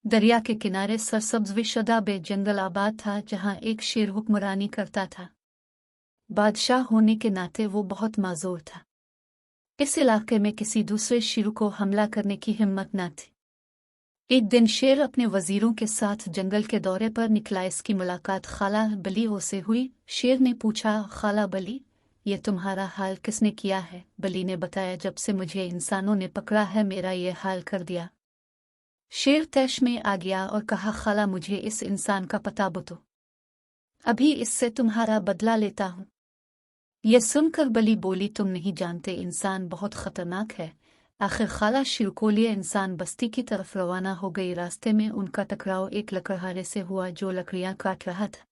दरिया के किनारे सरसब्ज विशादाब जंगल आबाद था, जहां एक शेर हुक्मरानी करता था। बादशाह होने के नाते वो बहुत माजूर था। इस इलाके में किसी दूसरे शेर को हमला करने की हिम्मत न थी। एक दिन शेर अपने वजीरों के साथ जंगल के दौरे पर निकला। इसकी मुलाकात खाला बली से हुई। शेर ने पूछा, खाला बली, ये तुम्हारा हाल किसने किया है? बली ने बताया, जब से मुझे इंसानों ने पकड़ा है, मेरा ये हाल कर दिया। शेर तैश में आ गया और कहा, खाला, मुझे इस इंसान का पता बतो, अभी इससे तुम्हारा बदला लेता हूँ। यह सुनकर बली बोली, तुम नहीं जानते, इंसान बहुत खतरनाक है। आखिर खाला शेर को लिए इंसान बस्ती की तरफ रवाना हो गई। रास्ते में उनका टकराव एक लकड़हारे से हुआ जो लकड़ियां काट रहा था।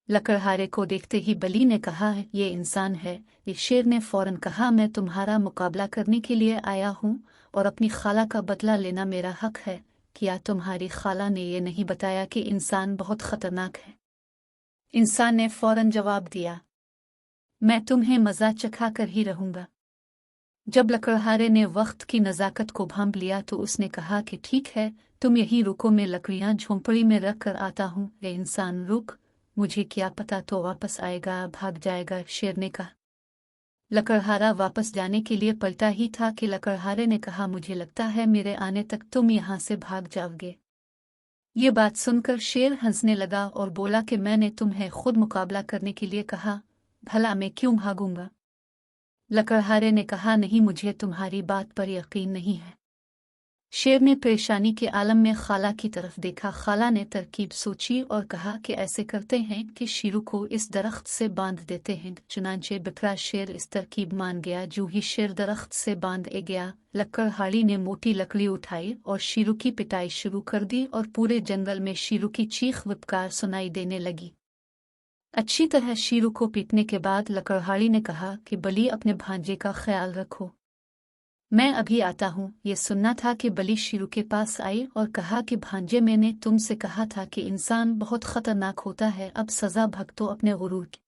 लकड़हारे को देखते ही बली ने कहा, ये इंसान है। ये शेर ने फौरन कहा, मैं तुम्हारा मुकाबला करने के लिए आया हूँ और अपनी खाला का बदला लेना मेरा हक है। क्या तुम्हारी खाला ने ये नहीं बताया कि इंसान बहुत खतरनाक है? इंसान ने फौरन जवाब दिया, मैं तुम्हें मजा चखा कर ही रहूंगा। जब लकड़हारे ने वक्त की नज़ाकत को भांप लिया तो उसने कहा कि ठीक है, तुम यहीं रुको, मैं लकड़ियां झोंपड़ी में रख कर आता हूँ। ये इंसान रुक, मुझे क्या पता तो वापस आएगा, भाग जाएगा, शेर ने कहा। लकड़हारा वापस जाने के लिए पलटा ही था कि लकड़हारे ने कहा, मुझे लगता है मेरे आने तक तुम यहाँ से भाग जाओगे। ये बात सुनकर शेर हंसने लगा और बोला कि मैंने तुम्हें खुद मुकाबला करने के लिए कहा, भला मैं क्यों भागूंगा? लकड़हारे ने कहा, नहीं, मुझे तुम्हारी बात पर यकीन नहीं है। शेर ने परेशानी के आलम में खाला की तरफ देखा। खाला ने तरकीब सोची और कहा कि ऐसे करते हैं कि शेरू को इस दरख्त से बांध देते हैं। चुनांचे बिखरा शेर इस तरकीब मान गया। जो ही शेर दरख्त से बांध गया, लकड़हारी ने मोटी लकड़ी उठाई और शेरू की पिटाई शुरू कर दी और पूरे जंगल में शेरू की चीख विपकार सुनाई देने लगी। अच्छी तरह शेरू को पीटने के बाद लकड़हारी ने कहा कि बली, अपने भांजे का ख्याल रखो, मैं अभी आता हूँ। ये सुनना था कि बली शेरू के पास आई और कहा कि भांजे, मैंने तुमसे कहा था कि इंसान बहुत खतरनाक होता है, अब सजा भुगतो अपने गुरूर की।